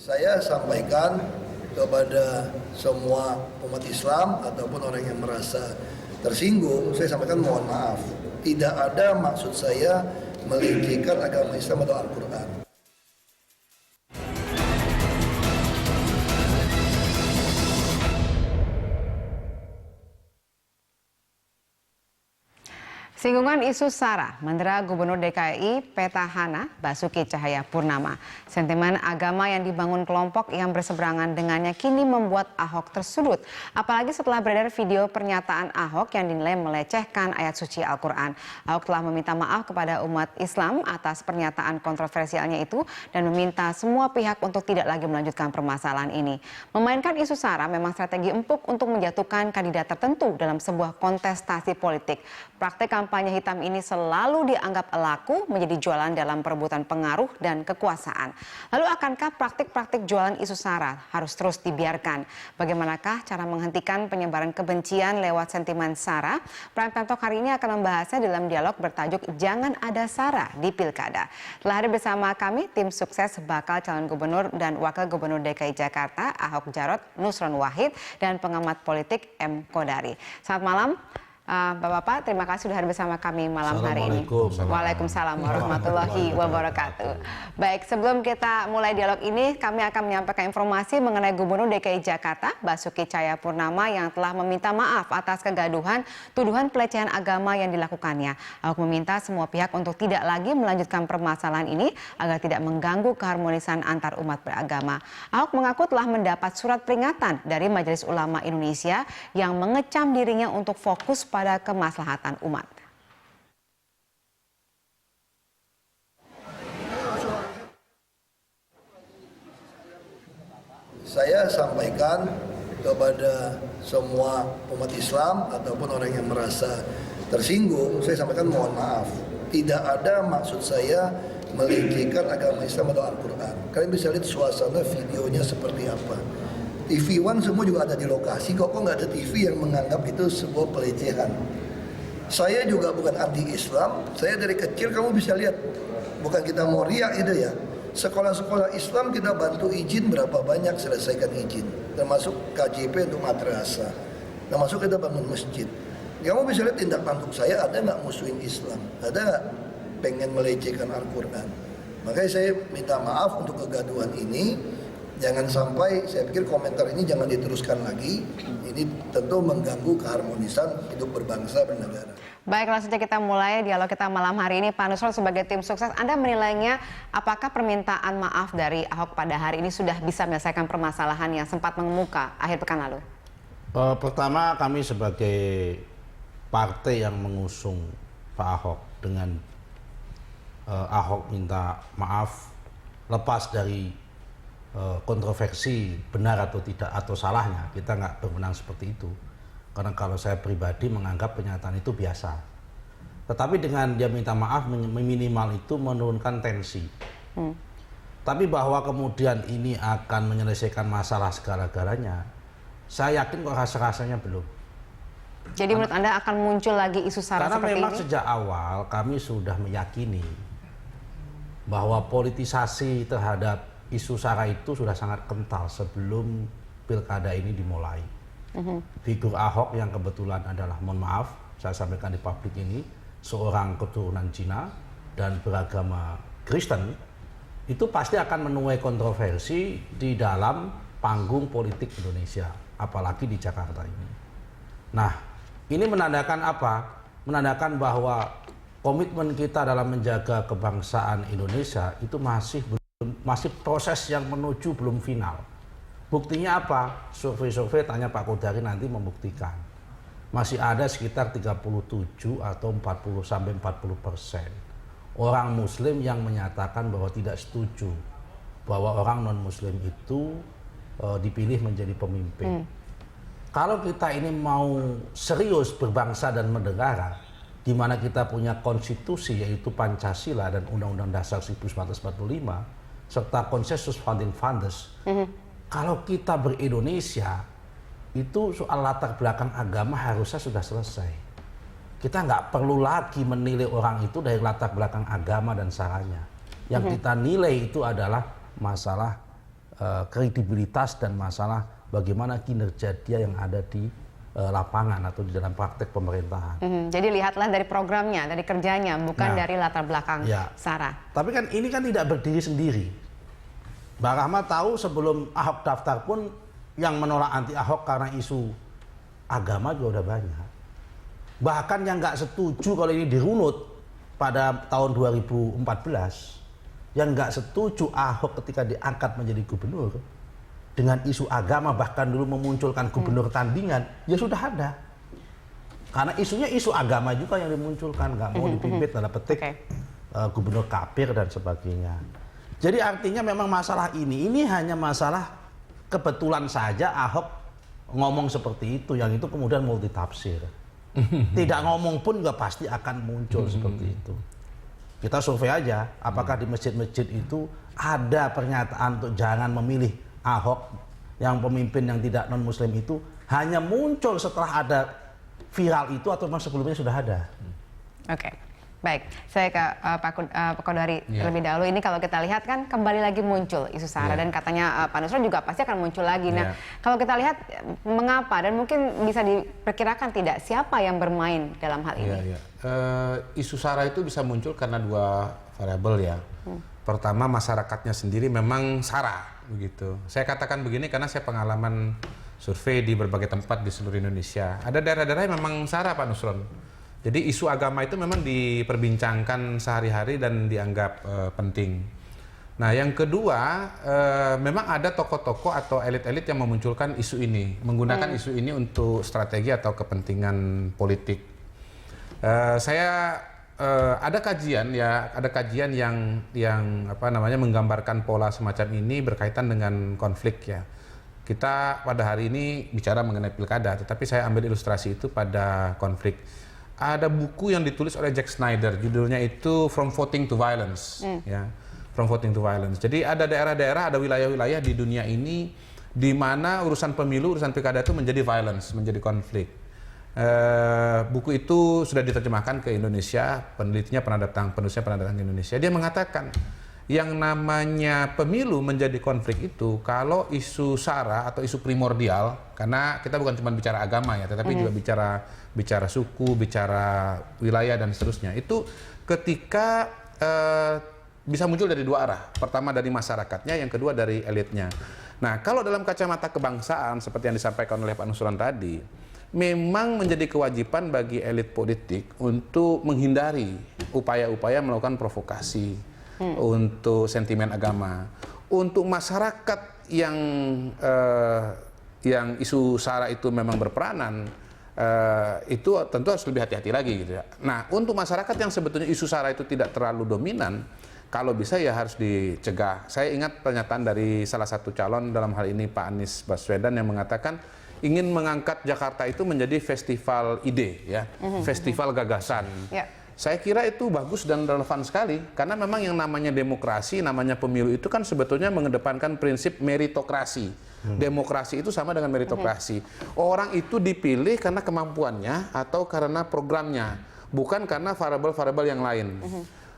Saya sampaikan kepada semua umat Islam ataupun orang yang merasa tersinggung, saya sampaikan mohon maaf. Tidak ada maksud saya melecehkan agama Islam atau Al-Quran. Singgungan isu SARA mendera Gubernur DKI Petahana Basuki Cahayapurnama. Sentimen agama yang dibangun kelompok yang berseberangan dengannya kini membuat Ahok tersudut. Apalagi setelah beredar video pernyataan Ahok yang dinilai melecehkan ayat suci Al-Quran. Ahok telah meminta maaf kepada umat Islam atas pernyataan kontroversialnya itu dan meminta semua pihak untuk tidak lagi melanjutkan permasalahan ini. Memainkan isu SARA memang strategi empuk untuk menjatuhkan kandidat tertentu dalam sebuah kontestasi politik. Praktek kampanye hitam ini selalu dianggap laku menjadi jualan dalam perebutan pengaruh dan kekuasaan. Lalu akankah praktik-praktik jualan isu SARA harus terus dibiarkan? Bagaimanakah cara menghentikan penyebaran kebencian lewat sentimen SARA? Prime Time Talk hari ini akan membahasnya dalam dialog bertajuk Jangan Ada SARA di Pilkada. Telah hadir bersama kami tim sukses bakal calon gubernur dan wakil gubernur DKI Jakarta Ahok Jarot, Nusron Wahid, dan pengamat politik M. Kodari. Selamat malam. Bapak-bapak, terima kasih sudah hadir bersama kami malam hari ini. Waalaikumsalam warahmatullahi wabarakatuh. Baik, sebelum kita mulai dialog ini, kami akan menyampaikan informasi mengenai Gubernur DKI Jakarta, Basuki Cahayapurnama yang telah meminta maaf atas kegaduhan tuduhan pelecehan agama yang dilakukannya. Ahok meminta semua pihak untuk tidak lagi melanjutkan permasalahan ini agar tidak mengganggu keharmonisan antar umat beragama. Ahok mengaku telah mendapat surat peringatan dari Majelis Ulama Indonesia yang mengecam dirinya untuk fokus pada kemaslahatan umat. Saya sampaikan kepada semua umat Islam ataupun orang yang merasa tersinggung, saya sampaikan mohon maaf. Tidak ada maksud saya melecehkan agama Islam atau Al-Quran. Kalian bisa lihat suasana videonya seperti apa. TV One semua juga ada di lokasi, kok nggak ada TV yang menganggap itu sebuah pelecehan. Saya juga bukan anti-Islam, saya dari kecil kamu bisa lihat, bukan kita mau riak itu ya. Sekolah-sekolah Islam kita bantu izin berapa banyak selesaikan izin, termasuk KJP untuk madrasah, termasuk kita bangun masjid. Kamu bisa lihat tindak tanduk saya, ada nggak musuhin Islam, ada nggak pengen melecehkan Al-Quran. Makanya saya minta maaf untuk kegaduhan ini. Jangan sampai, saya pikir komentar ini jangan diteruskan lagi. Ini tentu mengganggu keharmonisan hidup berbangsa bernegara. Baik, langsung saja kita mulai dialog kita malam hari ini. Pak Nusron, sebagai tim sukses, Anda menilainya apakah permintaan maaf dari Ahok pada hari ini sudah bisa menyelesaikan permasalahan yang sempat mengemuka akhir pekan lalu? Pertama, kami sebagai partai yang mengusung Pak Ahok dengan Ahok minta maaf lepas dari kontroversi benar atau tidak atau salahnya, kita nggak berwenang seperti itu, karena kalau saya pribadi menganggap pernyataan itu biasa. Tetapi dengan dia minta maaf minimal itu menurunkan tensi. Tapi bahwa kemudian ini akan menyelesaikan masalah segala-galanya, saya yakin kok rasa-rasanya belum. Jadi menurut Anda akan muncul lagi isu SARA karena seperti ini? Karena memang sejak awal kami sudah meyakini bahwa politisasi terhadap isu SARA itu sudah sangat kental sebelum pilkada ini dimulai. Figur Ahok yang kebetulan adalah, mohon maaf, saya sampaikan di publik ini, seorang keturunan Cina dan beragama Kristen, itu pasti akan menuai kontroversi di dalam panggung politik Indonesia, apalagi di Jakarta ini. Nah, ini menandakan apa? Menandakan bahwa komitmen kita dalam menjaga kebangsaan Indonesia itu masih proses yang menuju belum final. Buktinya apa? Survei-survei, tanya Pak Kodari nanti membuktikan. Masih ada sekitar 37 atau 40% orang Muslim yang menyatakan bahwa tidak setuju bahwa orang non-Muslim itu dipilih menjadi pemimpin. Kalau kita ini mau serius berbangsa dan bernegara, di mana kita punya konstitusi yaitu Pancasila dan Undang-Undang Dasar 1945, serta konsensus founding fathers, kalau kita ber-Indonesia, itu soal latar belakang agama harusnya sudah selesai. Kita nggak perlu lagi menilai orang itu dari latar belakang agama dan saranya. Yang kita nilai itu adalah masalah kredibilitas dan masalah bagaimana kinerja dia yang ada di lapangan atau di dalam praktek pemerintahan. Jadi lihatlah dari programnya, dari kerjanya, bukan dari latar belakang ya. Sarah. Tapi kan ini kan tidak berdiri sendiri. Mbak Rahma tahu sebelum Ahok daftar pun yang menolak anti Ahok karena isu agama juga udah banyak. Bahkan yang nggak setuju kalau ini dirunut pada tahun 2014, yang nggak setuju Ahok ketika diangkat menjadi gubernur dengan isu agama, bahkan dulu memunculkan gubernur tandingan, ya sudah ada. Karena isunya isu agama juga yang dimunculkan, nggak mau dipimpin tanda petik gubernur kafir dan sebagainya. Jadi artinya memang masalah ini hanya masalah kebetulan saja Ahok ngomong seperti itu, yang itu kemudian multitafsir. Tidak ngomong pun juga pasti akan muncul seperti itu. Kita survei aja, apakah di masjid-masjid itu ada pernyataan untuk jangan memilih Ahok yang pemimpin yang tidak non-muslim itu hanya muncul setelah ada viral itu atau memang sebelumnya sudah ada? Oke. Baik, saya ke Pak Kodari terlebih dahulu. Ini kalau kita lihat kan kembali lagi muncul isu Sarah dan katanya Pak Nusron juga pasti akan muncul lagi. Nah, kalau kita lihat mengapa dan mungkin bisa diperkirakan tidak siapa yang bermain dalam hal ini? Isu Sarah itu bisa muncul karena dua variabel ya. Pertama, masyarakatnya sendiri memang Sarah begitu. Saya katakan begini karena saya pengalaman survei di berbagai tempat di seluruh Indonesia. Ada daerah-daerah yang memang Sarah, Pak Nusron. Jadi isu agama itu memang diperbincangkan sehari-hari dan dianggap penting. Nah, yang kedua, memang ada tokoh-tokoh atau elit-elit yang memunculkan isu ini, menggunakan isu ini untuk strategi atau kepentingan politik. Ada kajian yang apa namanya menggambarkan pola semacam ini berkaitan dengan konflik ya. Kita pada hari ini bicara mengenai pilkada, tetapi saya ambil ilustrasi itu pada konflik. Ada buku yang ditulis oleh Jack Snyder, judulnya itu From Voting to Violence, ya, From Voting to Violence. Jadi ada daerah-daerah, ada wilayah-wilayah di dunia ini di mana urusan pemilu, urusan pilkada itu menjadi violence, menjadi konflik. Buku itu sudah diterjemahkan ke Indonesia, penulisnya pernah datang ke Indonesia. Dia mengatakan yang namanya pemilu menjadi konflik itu kalau isu sara atau isu primordial, karena kita bukan cuma bicara agama ya, tetapi juga bicara suku, bicara wilayah dan seterusnya. Itu ketika bisa muncul dari dua arah. Pertama dari masyarakatnya, yang kedua dari elitnya. Nah, kalau dalam kacamata kebangsaan seperti yang disampaikan oleh Pak Nusron tadi, memang menjadi kewajiban bagi elit politik untuk menghindari upaya-upaya melakukan provokasi untuk sentimen agama. Untuk masyarakat yang isu sara itu memang berperanan, itu tentu harus lebih hati-hati lagi gitu ya. Nah, untuk masyarakat yang sebetulnya isu sara itu tidak terlalu dominan, kalau bisa ya harus dicegah. Saya ingat pernyataan dari salah satu calon, dalam hal ini Pak Anies Baswedan, yang mengatakan ingin mengangkat Jakarta itu menjadi festival ide ya, festival gagasan. Saya kira itu bagus dan relevan sekali, karena memang yang namanya demokrasi, namanya pemilu itu kan sebetulnya mengedepankan prinsip meritokrasi. Demokrasi itu sama dengan meritokrasi. Orang itu dipilih karena kemampuannya atau karena programnya, bukan karena variabel-variabel yang lain.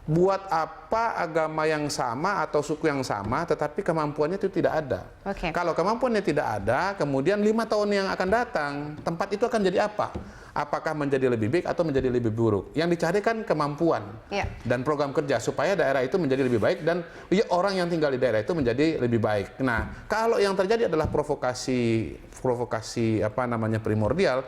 Buat apa agama yang sama atau suku yang sama, tetapi kemampuannya itu tidak ada. Kalau kemampuannya tidak ada, kemudian 5 tahun yang akan datang, tempat itu akan jadi apa? Apakah menjadi lebih baik atau menjadi lebih buruk? Yang dicari kan kemampuan dan program kerja supaya daerah itu menjadi lebih baik dan orang yang tinggal di daerah itu menjadi lebih baik. Nah, kalau yang terjadi adalah provokasi apa namanya primordial,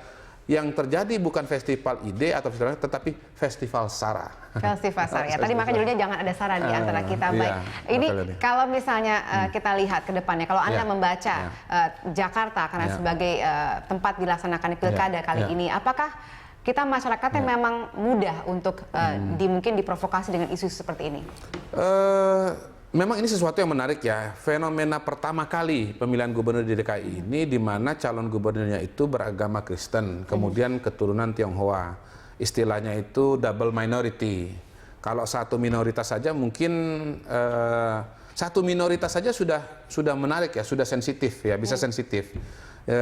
yang terjadi bukan festival ide atau festival, tetapi festival sara. Festival sara. Ya, tadi makanya judulnya jangan ada sara di antara kita. Baik. Ini kalau misalnya kita lihat ke depannya, kalau Anda membaca Jakarta karena sebagai tempat dilaksanakan pilkada kali ini, apakah kita masyarakatnya memang mudah untuk mungkin diprovokasi dengan isu seperti ini? Memang ini sesuatu yang menarik ya. Fenomena pertama kali pemilihan gubernur di DKI ini di mana calon gubernurnya itu beragama Kristen, kemudian keturunan Tionghoa. Istilahnya itu double minority. Kalau satu minoritas saja mungkin satu minoritas saja sudah menarik ya, sudah sensitif ya, bisa sensitif.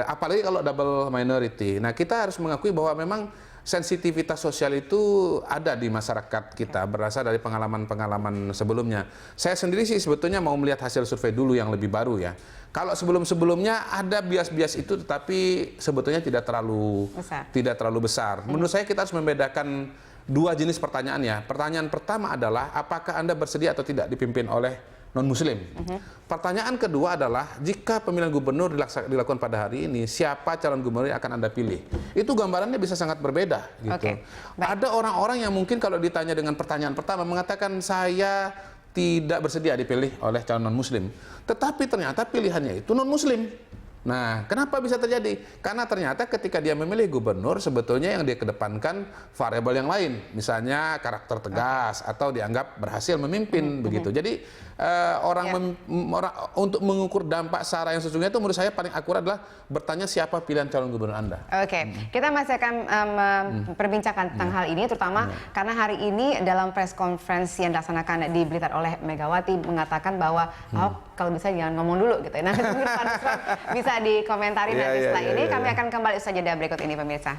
Apalagi kalau double minority. Nah, kita harus mengakui bahwa memang sensitivitas sosial itu ada di masyarakat kita berasal dari pengalaman-pengalaman sebelumnya. Saya sendiri sih sebetulnya mau melihat hasil survei dulu yang lebih baru ya. Kalau sebelum-sebelumnya ada bias-bias itu, tetapi sebetulnya tidak terlalu besar. Menurut saya kita harus membedakan dua jenis pertanyaan ya. Pertanyaan pertama adalah apakah Anda bersedia atau tidak dipimpin oleh non-Muslim. Pertanyaan kedua adalah jika pemilihan gubernur dilakukan pada hari ini, siapa calon gubernur yang akan Anda pilih? Itu gambarannya bisa sangat berbeda. Gitu. Ada orang-orang yang mungkin kalau ditanya dengan pertanyaan pertama mengatakan saya tidak bersedia dipilih oleh calon non-Muslim. Tetapi ternyata pilihannya itu non-Muslim. Nah, kenapa bisa terjadi? Karena ternyata ketika dia memilih gubernur, sebetulnya yang dia kedepankan variabel yang lain. Misalnya karakter tegas atau dianggap berhasil memimpin, begitu. Jadi orang untuk mengukur dampak SARA yang sesungguhnya itu menurut saya paling akurat adalah bertanya siapa pilihan calon gubernur Anda. Oke, kita masih akan memperbincangkan tentang hal ini, terutama karena hari ini dalam press conference yang dilaksanakan di Blitar oleh Megawati mengatakan bahwa Ahok kalau bisa jangan ngomong dulu gitu. Nah, mungkin Pak Nusron bisa dikomentari nanti setelah ini. Kami akan kembali usaha jeda berikut ini pemirsa.